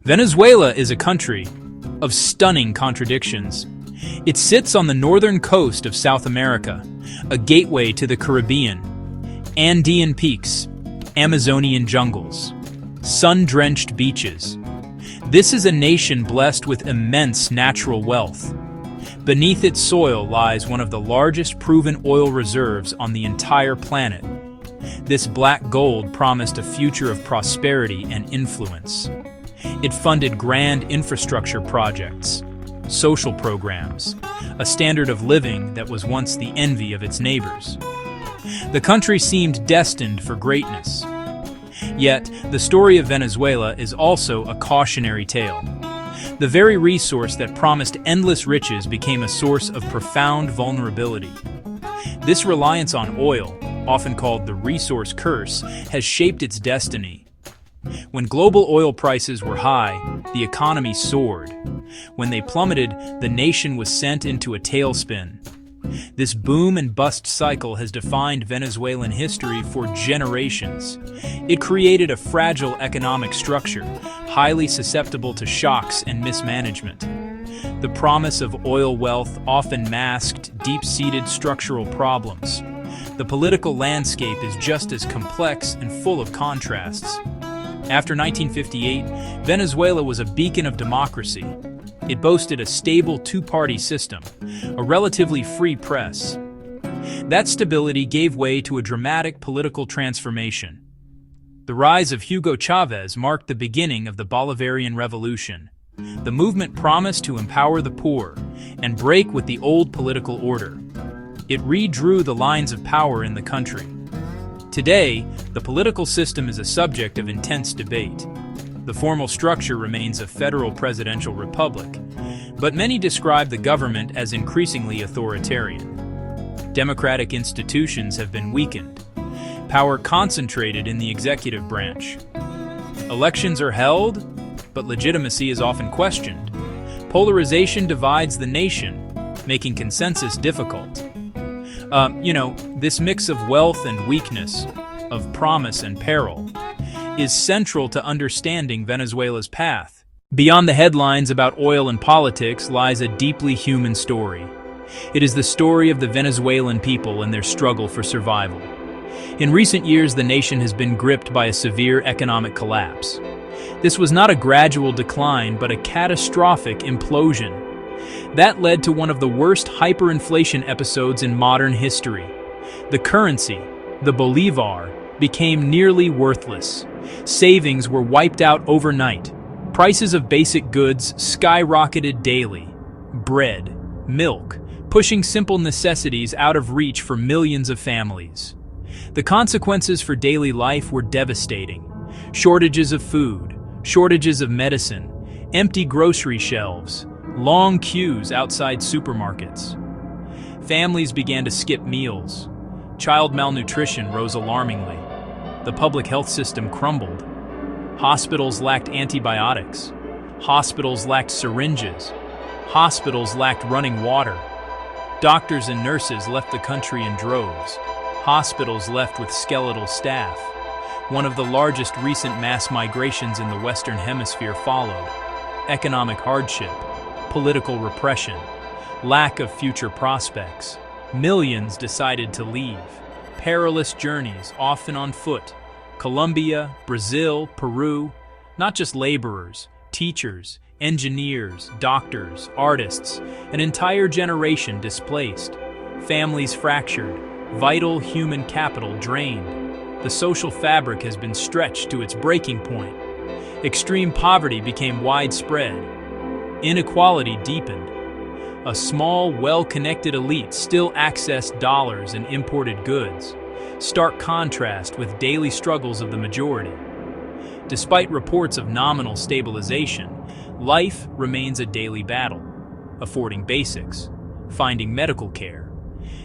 Venezuela is a country of stunning contradictions. It sits on the northern coast of South America, a gateway to the Caribbean. Andean peaks, Amazonian jungles, sun-drenched beaches. This is a nation blessed with immense natural wealth. Beneath its soil lies one of the largest proven oil reserves on the entire planet. This black gold promised a future of prosperity and influence. It funded grand infrastructure projects, social programs, a standard of living that was once the envy of its neighbors. The country seemed destined for greatness. Yet, the story of Venezuela is also a cautionary tale. The very resource that promised endless riches became a source of profound vulnerability. This reliance on oil, often called the resource curse, has shaped its destiny. When global oil prices were high, the economy soared. When they plummeted, the nation was sent into a tailspin. This boom and bust cycle has defined Venezuelan history for generations. It created a fragile economic structure, highly susceptible to shocks and mismanagement. The promise of oil wealth often masked deep-seated structural problems. The political landscape is just as complex and full of contrasts. After 1958, Venezuela was a beacon of democracy. It boasted a stable two-party system, a relatively free press. That stability gave way to a dramatic political transformation. The rise of Hugo Chavez marked the beginning of the Bolivarian Revolution. The movement promised to empower the poor and break with the old political order. It redrew the lines of power in the country. Today, the political system is a subject of intense debate. The formal structure remains a federal presidential republic, but many describe the government as increasingly authoritarian. Democratic institutions have been weakened, power concentrated in the executive branch. Elections are held, but legitimacy is often questioned. Polarization divides the nation, making consensus difficult. This mix of wealth and weakness, of promise and peril, is central to understanding Venezuela's path. Beyond the headlines about oil and politics lies a deeply human story. It is the story of the Venezuelan people and their struggle for survival. In recent years, the nation has been gripped by a severe economic collapse. This was not a gradual decline, but a catastrophic implosion. That led to one of the worst hyperinflation episodes in modern history. The currency, the bolivar, became nearly worthless. Savings were wiped out overnight. Prices of basic goods skyrocketed daily. Bread, milk, pushing simple necessities out of reach for millions of families. The consequences for daily life were devastating. Shortages of food, shortages of medicine, empty grocery shelves, long queues outside supermarkets. Families began to skip meals. Child malnutrition rose alarmingly. The public health system crumbled. Hospitals lacked antibiotics. Hospitals lacked syringes. Hospitals lacked running water. Doctors and nurses left the country in droves. Hospitals left with skeletal staff. One of the largest recent mass migrations in the Western Hemisphere followed. Economic hardship, political repression, lack of future prospects. Millions decided to leave. Perilous journeys, often on foot. Colombia, Brazil, Peru, not just laborers, teachers, engineers, doctors, artists, an entire generation displaced. Families fractured, vital human capital drained. The social fabric has been stretched to its breaking point. Extreme poverty became widespread. Inequality deepened. A small, well-connected elite still accessed dollars and imported goods, stark contrast with daily struggles of the majority. Despite reports of nominal stabilization, life remains a daily battle, affording basics, finding medical care.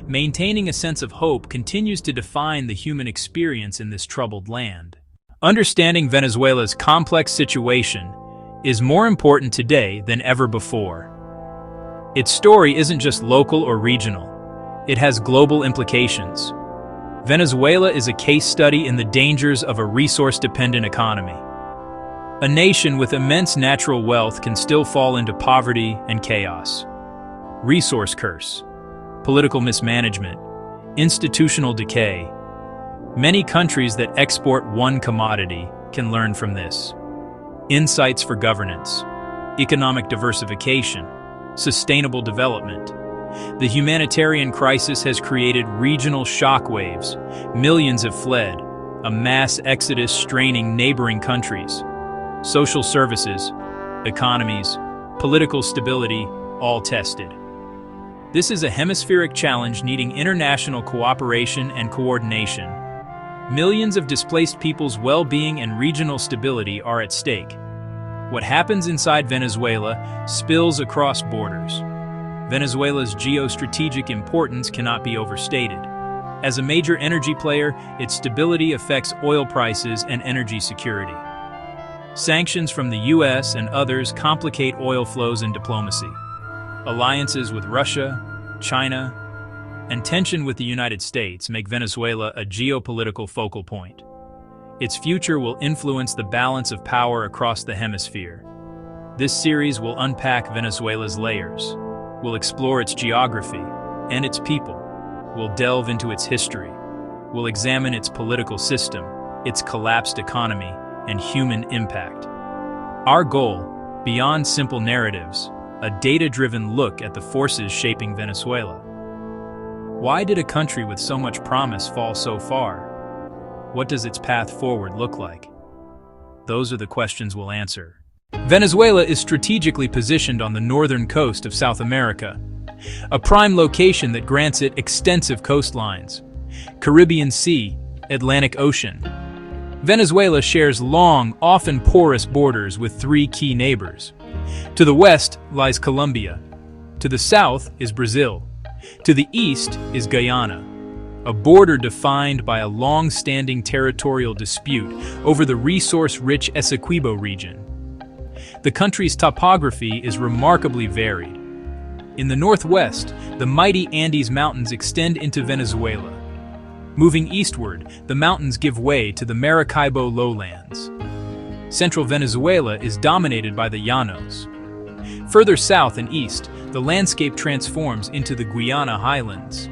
Maintaining a sense of hope continues to define the human experience in this troubled land. Understanding Venezuela's complex situation is more important today than ever before. Its story isn't just local or regional. It has global implications. Venezuela is a case study in the dangers of a resource-dependent economy. A nation with immense natural wealth can still fall into poverty and chaos. Resource curse, political mismanagement, institutional decay. Many countries that export one commodity can learn from this. Insights for governance, economic diversification, sustainable development. The humanitarian crisis has created regional shockwaves. Millions have fled, a mass exodus straining neighboring countries. Social services, economies, political stability, all tested. This is a hemispheric challenge needing international cooperation and coordination. Millions of displaced people's well-being and regional stability are at stake. What happens inside Venezuela spills across borders. Venezuela's geostrategic importance cannot be overstated. As a major energy player, its stability affects oil prices and energy security. Sanctions from the US and others complicate oil flows and diplomacy. Alliances with Russia, China, and tension with the United States make Venezuela a geopolitical focal point. Its future will influence the balance of power across the hemisphere. This series will unpack Venezuela's layers. We'll explore its geography and its people. We'll delve into its history. We'll examine its political system, its collapsed economy, and human impact. Our goal, beyond simple narratives, a data-driven look at the forces shaping Venezuela. Why did a country with so much promise fall so far? What does its path forward look like? Those are the questions we'll answer. Venezuela is strategically positioned on the northern coast of South America, a prime location that grants it extensive coastlines. Caribbean Sea, Atlantic Ocean. Venezuela shares long, often porous borders with three key neighbors. To the west lies Colombia. To the south is Brazil. To the east is Guyana, a border defined by a long-standing territorial dispute over the resource-rich Essequibo region. The country's topography is remarkably varied. In the northwest, the mighty Andes Mountains extend into Venezuela. Moving eastward, the mountains give way to the Maracaibo lowlands. Central Venezuela is dominated by the Llanos. Further south and east, the landscape transforms into the Guiana highlands.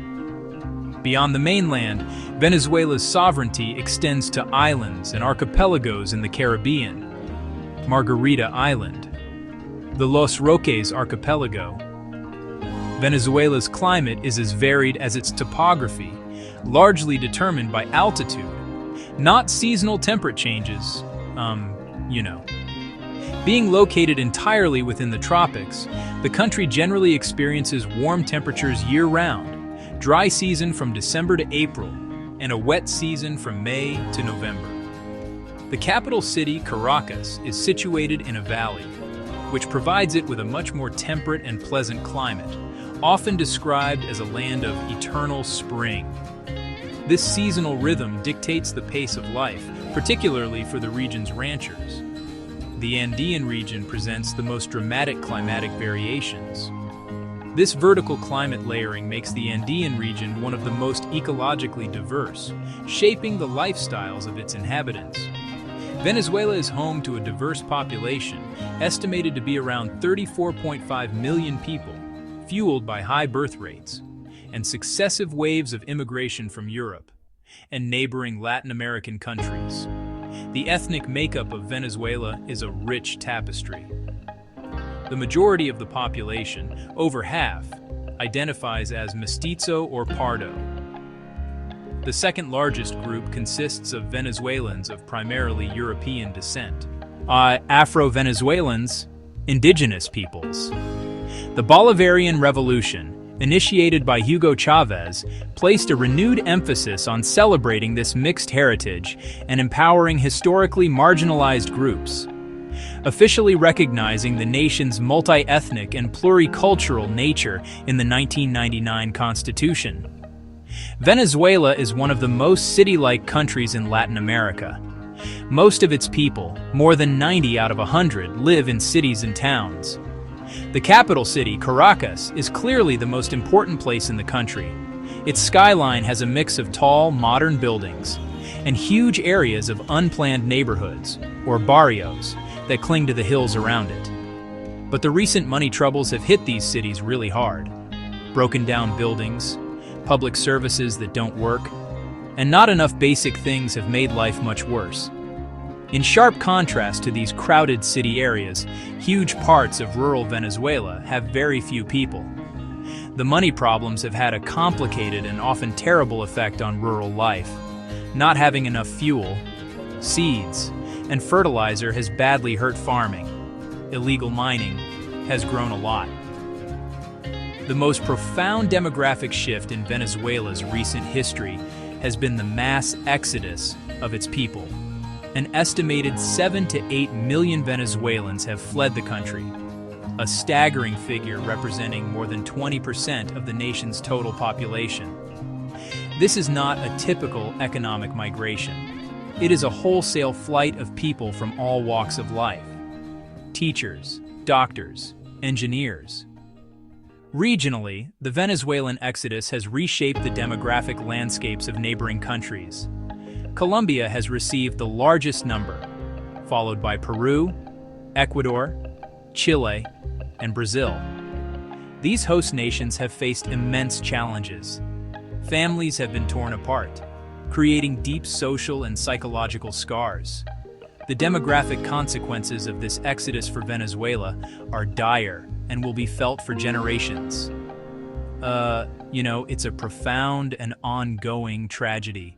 Beyond the mainland, Venezuela's sovereignty extends to islands and archipelagos in the Caribbean. Margarita Island, the Los Roques Archipelago. Venezuela's climate is as varied as its topography, largely determined by altitude, not seasonal temperature changes, Being located entirely within the tropics, the country generally experiences warm temperatures year-round, dry season from December to April, and a wet season from May to November. The capital city, Caracas, is situated in a valley, which provides it with a much more temperate and pleasant climate, often described as a land of eternal spring. This seasonal rhythm dictates the pace of life, particularly for the region's ranchers. The Andean region presents the most dramatic climatic variations. This vertical climate layering makes the Andean region one of the most ecologically diverse, shaping the lifestyles of its inhabitants. Venezuela is home to a diverse population, estimated to be around 34.5 million people, fueled by high birth rates, and successive waves of immigration from Europe and neighboring Latin American countries. The ethnic makeup of Venezuela is a rich tapestry. The majority of the population, over half, identifies as mestizo or pardo. The second largest group consists of Venezuelans of primarily European descent. Afro-Venezuelans, indigenous peoples. The Bolivarian Revolution, initiated by Hugo Chavez, placed a renewed emphasis on celebrating this mixed heritage and empowering historically marginalized groups. Officially recognizing the nation's multi-ethnic and pluricultural nature in the 1999 Constitution. Venezuela is one of the most city-like countries in Latin America. Most of its people, more than 90 out of 100, live in cities and towns. The capital city, Caracas, is clearly the most important place in the country. Its skyline has a mix of tall, modern buildings and huge areas of unplanned neighborhoods, or barrios, that cling to the hills around it. But the recent money troubles have hit these cities really hard. Broken down buildings, public services that don't work, and not enough basic things have made life much worse. In sharp contrast to these crowded city areas, huge parts of rural Venezuela have very few people. The money problems have had a complicated and often terrible effect on rural life. Not having enough fuel, seeds, and fertilizer has badly hurt farming. Illegal mining has grown a lot. The most profound demographic shift in Venezuela's recent history has been the mass exodus of its people. An estimated 7 to 8 million Venezuelans have fled the country, a staggering figure representing more than 20% of the nation's total population. This is not a typical economic migration. It is a wholesale flight of people from all walks of life. Teachers, doctors, engineers. Regionally, the Venezuelan exodus has reshaped the demographic landscapes of neighboring countries. Colombia has received the largest number, followed by Peru, Ecuador, Chile, and Brazil. These host nations have faced immense challenges. Families have been torn apart, creating deep social and psychological scars. The demographic consequences of this exodus for Venezuela are dire and will be felt for generations. It's a profound and ongoing tragedy.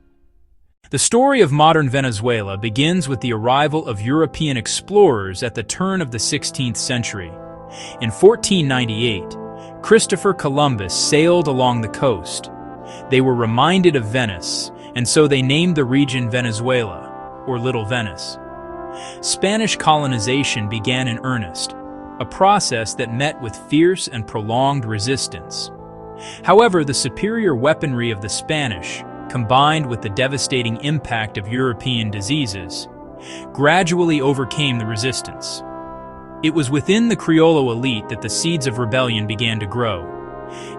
The story of modern Venezuela begins with the arrival of European explorers at the turn of the 16th century. In 1498, Christopher Columbus sailed along the coast. They were reminded of Venice, and so they named the region Venezuela, or Little Venice. Spanish colonization began in earnest, a process that met with fierce and prolonged resistance. However, the superior weaponry of the Spanish, combined with the devastating impact of European diseases, gradually overcame the resistance. It was within the Criollo elite that the seeds of rebellion began to grow.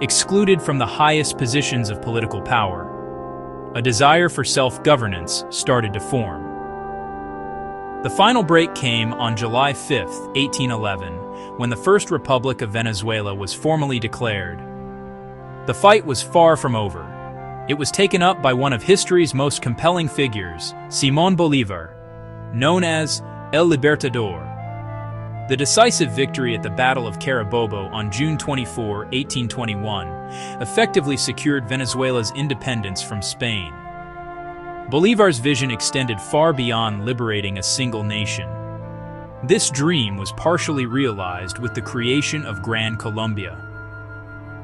Excluded from the highest positions of political power, a desire for self-governance started to form. The final break came on July 5, 1811, when the First Republic of Venezuela was formally declared. The fight was far from over. It was taken up by one of history's most compelling figures, Simón Bolívar, known as El Libertador. The decisive victory at the Battle of Carabobo on June 24, 1821, effectively secured Venezuela's independence from Spain. Bolívar's vision extended far beyond liberating a single nation. This dream was partially realized with the creation of Gran Colombia.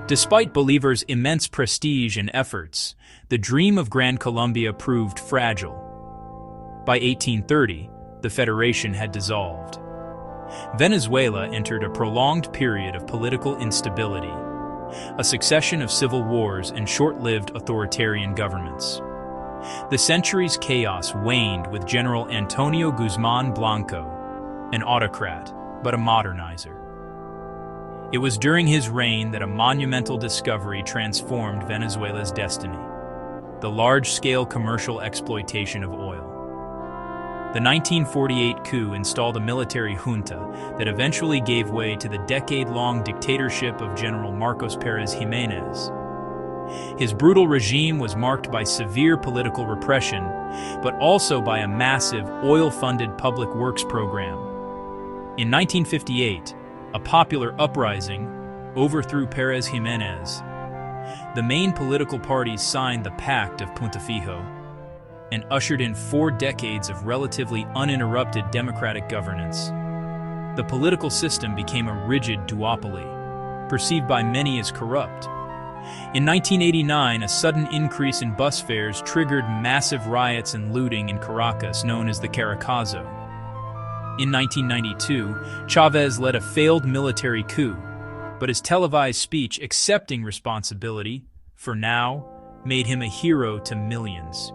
Despite Bolívar's immense prestige and efforts, the dream of Gran Colombia proved fragile. By 1830, the Federation had dissolved. Venezuela entered a prolonged period of political instability, a succession of civil wars and short-lived authoritarian governments. The century's chaos waned with General Antonio Guzmán Blanco, an autocrat, but a modernizer. It was during his reign that a monumental discovery transformed Venezuela's destiny: the large-scale commercial exploitation of oil. The 1948 coup installed a military junta that eventually gave way to the decade-long dictatorship of General Marcos Pérez Jiménez. His brutal regime was marked by severe political repression, but also by a massive oil-funded public works program. In 1958, a popular uprising overthrew Pérez Jiménez. The main political parties signed the Pact of Punta Fijo and ushered in 4 decades of relatively uninterrupted democratic governance. The political system became a rigid duopoly, perceived by many as corrupt. In 1989, a sudden increase in bus fares triggered massive riots and looting in Caracas known as the Caracazo. In 1992, Chávez led a failed military coup, but his televised speech accepting responsibility, for now, made him a hero to millions.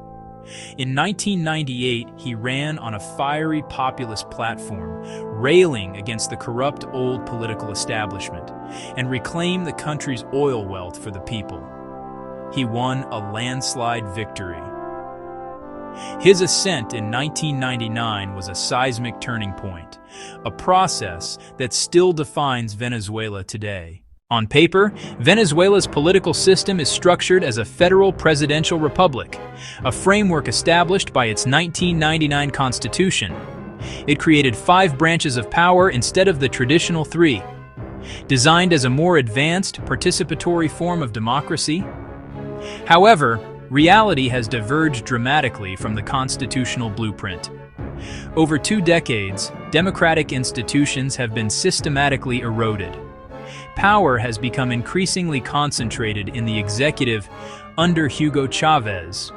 In 1998, he ran on a fiery populist platform, railing against the corrupt old political establishment, and reclaimed the country's oil wealth for the people. He won a landslide victory. His ascent in 1999 was a seismic turning point, a process that still defines Venezuela today. On paper, Venezuela's political system is structured as a federal presidential republic, a framework established by its 1999 constitution. It created 5 branches of power instead of the traditional 3, designed as a more advanced, participatory form of democracy. However, reality has diverged dramatically from the constitutional blueprint. Over 2 decades, democratic institutions have been systematically eroded. Power has become increasingly concentrated in the executive under Hugo Chavez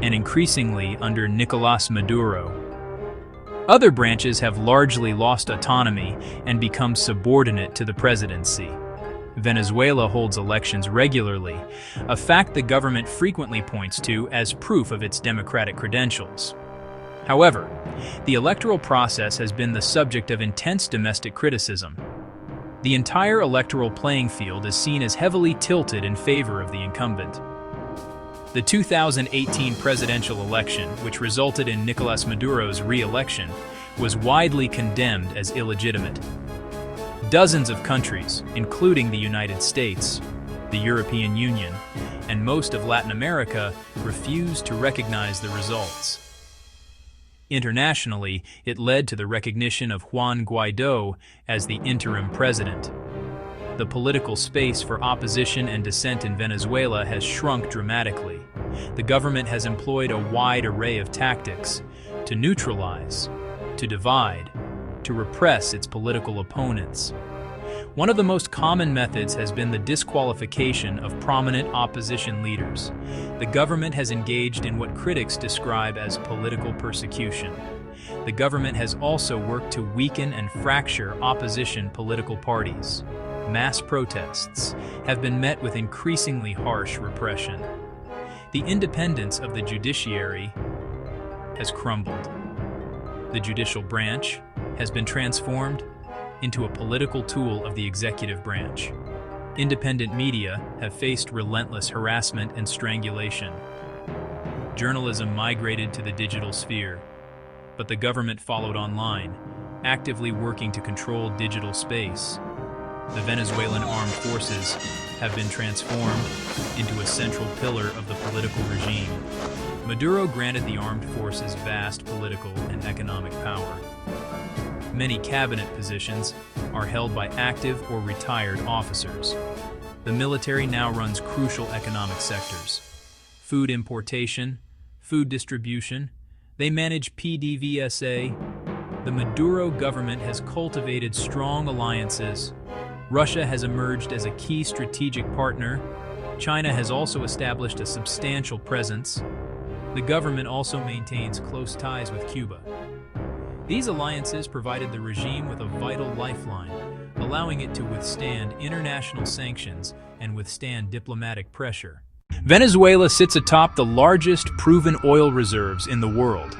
and increasingly under Nicolás Maduro. Other branches have largely lost autonomy and become subordinate to the presidency. Venezuela holds elections regularly, a fact the government frequently points to as proof of its democratic credentials. However, the electoral process has been the subject of intense domestic criticism. The entire electoral playing field is seen as heavily tilted in favor of the incumbent. The 2018 presidential election, which resulted in Nicolás Maduro's re-election, was widely condemned as illegitimate. Dozens of countries, including the United States, the European Union, and most of Latin America, refused to recognize the results. Internationally, it led to the recognition of Juan Guaidó as the interim president. The political space for opposition and dissent in Venezuela has shrunk dramatically. The government has employed a wide array of tactics to neutralize, to divide, to repress its political opponents. One of the most common methods has been the disqualification of prominent opposition leaders. The government has engaged in what critics describe as political persecution. The government has also worked to weaken and fracture opposition political parties. Mass protests have been met with increasingly harsh repression. The independence of the judiciary has crumbled. The judicial branch has been transformed into a political tool of the executive branch. Independent media have faced relentless harassment and strangulation. Journalism migrated to the digital sphere, but the government followed online, actively working to control digital space. The Venezuelan armed forces have been transformed into a central pillar of the political regime. Maduro granted the armed forces vast political and economic power. Many cabinet positions are held by active or retired officers. The military now runs crucial economic sectors: food importation, food distribution. They manage PDVSA. The Maduro government has cultivated strong alliances. Russia has emerged as a key strategic partner. China has also established a substantial presence. The government also maintains close ties with Cuba. These alliances provided the regime with a vital lifeline, allowing it to withstand international sanctions and withstand diplomatic pressure. Venezuela sits atop the largest proven oil reserves in the world.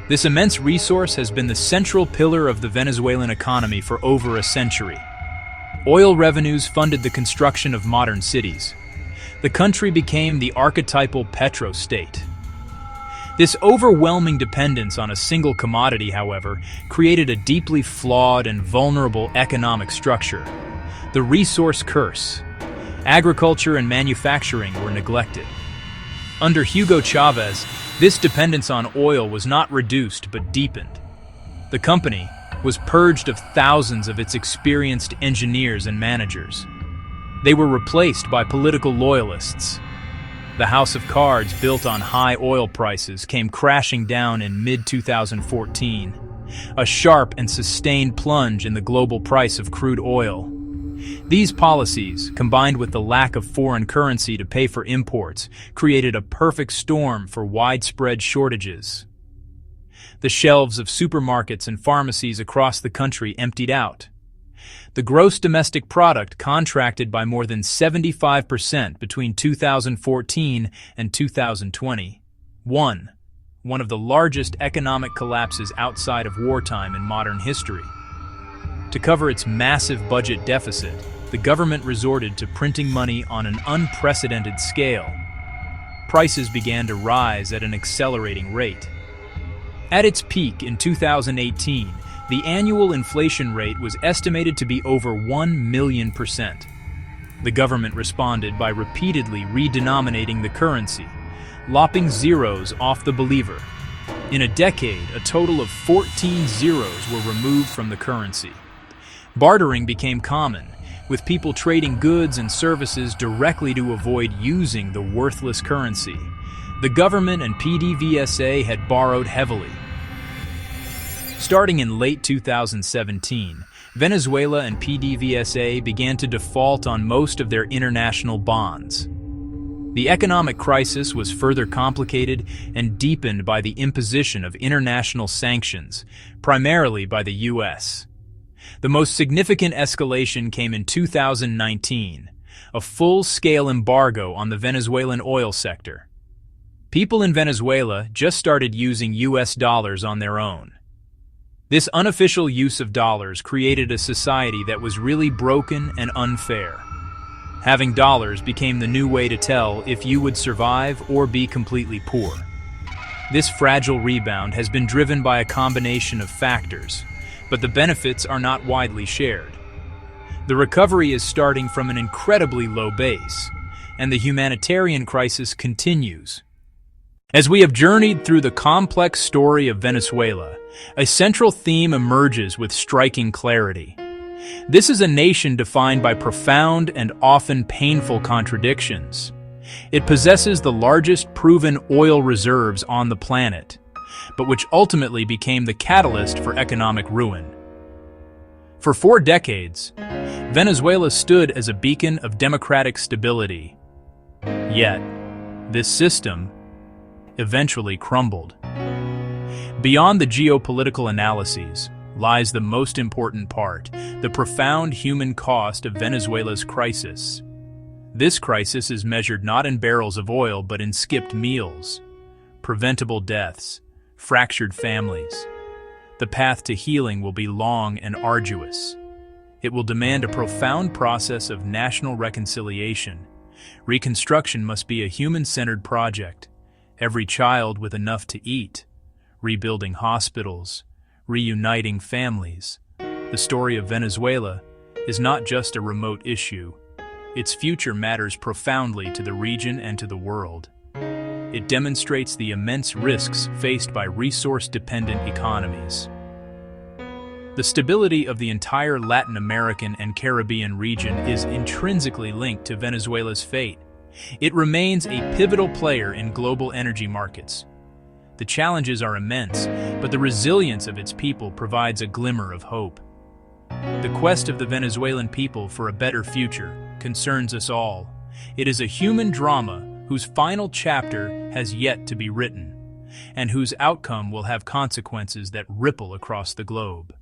This immense resource has been the central pillar of the Venezuelan economy for over a century. Oil revenues funded the construction of modern cities. The country became the archetypal petro-state. This overwhelming dependence on a single commodity, however, created a deeply flawed and vulnerable economic structure. The resource curse. Agriculture and manufacturing were neglected. Under Hugo Chavez, this dependence on oil was not reduced but deepened. The company was purged of thousands of its experienced engineers and managers. They were replaced by political loyalists. The house of cards built on high oil prices came crashing down in mid-2014, a sharp and sustained plunge in the global price of crude oil. These policies, combined with the lack of foreign currency to pay for imports, created a perfect storm for widespread shortages. The shelves of supermarkets and pharmacies across the country emptied out. The gross domestic product contracted by more than 75% between 2014 and 2020. One of the largest economic collapses outside of wartime in modern history. To cover its massive budget deficit, the government resorted to printing money on an unprecedented scale. Prices began to rise at an accelerating rate. At its peak in 2018, The annual inflation rate was estimated to be over 1,000,000%. The government responded by repeatedly redenominating the currency, lopping zeros off the believer. In a decade, a total of 14 zeros were removed from the currency. Bartering became common, with people trading goods and services directly to avoid using the worthless currency. The government and PDVSA had borrowed heavily. Starting in late 2017, Venezuela and PDVSA began to default on most of their international bonds. The economic crisis was further complicated and deepened by the imposition of international sanctions, primarily by the U.S. The most significant escalation came in 2019, a full-scale embargo on the Venezuelan oil sector. People in Venezuela just started using U.S. dollars on their own. This unofficial use of dollars created a society that was really broken and unfair. Having dollars became the new way to tell if you would survive or be completely poor. This fragile rebound has been driven by a combination of factors, but the benefits are not widely shared. The recovery is starting from an incredibly low base, and the humanitarian crisis continues. As we have journeyed through the complex story of Venezuela, a central theme emerges with striking clarity. This is a nation defined by profound and often painful contradictions. It possesses the largest proven oil reserves on the planet, but which ultimately became the catalyst for economic ruin. For 4 decades, Venezuela stood as a beacon of democratic stability. Yet, this system eventually crumbled. Beyond the geopolitical analyses lies the most important part, the profound human cost of Venezuela's crisis. This crisis is measured not in barrels of oil but in skipped meals, preventable deaths, fractured families. The path to healing will be long and arduous. It will demand a profound process of national reconciliation. Reconstruction must be a human-centered project. Every child with enough to eat, rebuilding hospitals, reuniting families. The story of Venezuela is not just a remote issue. Its future matters profoundly to the region and to the world. It demonstrates the immense risks faced by resource-dependent economies. The stability of the entire Latin American and Caribbean region is intrinsically linked to Venezuela's fate. It remains a pivotal player in global energy markets. The challenges are immense, but the resilience of its people provides a glimmer of hope. The quest of the Venezuelan people for a better future concerns us all. It is a human drama whose final chapter has yet to be written, and whose outcome will have consequences that ripple across the globe.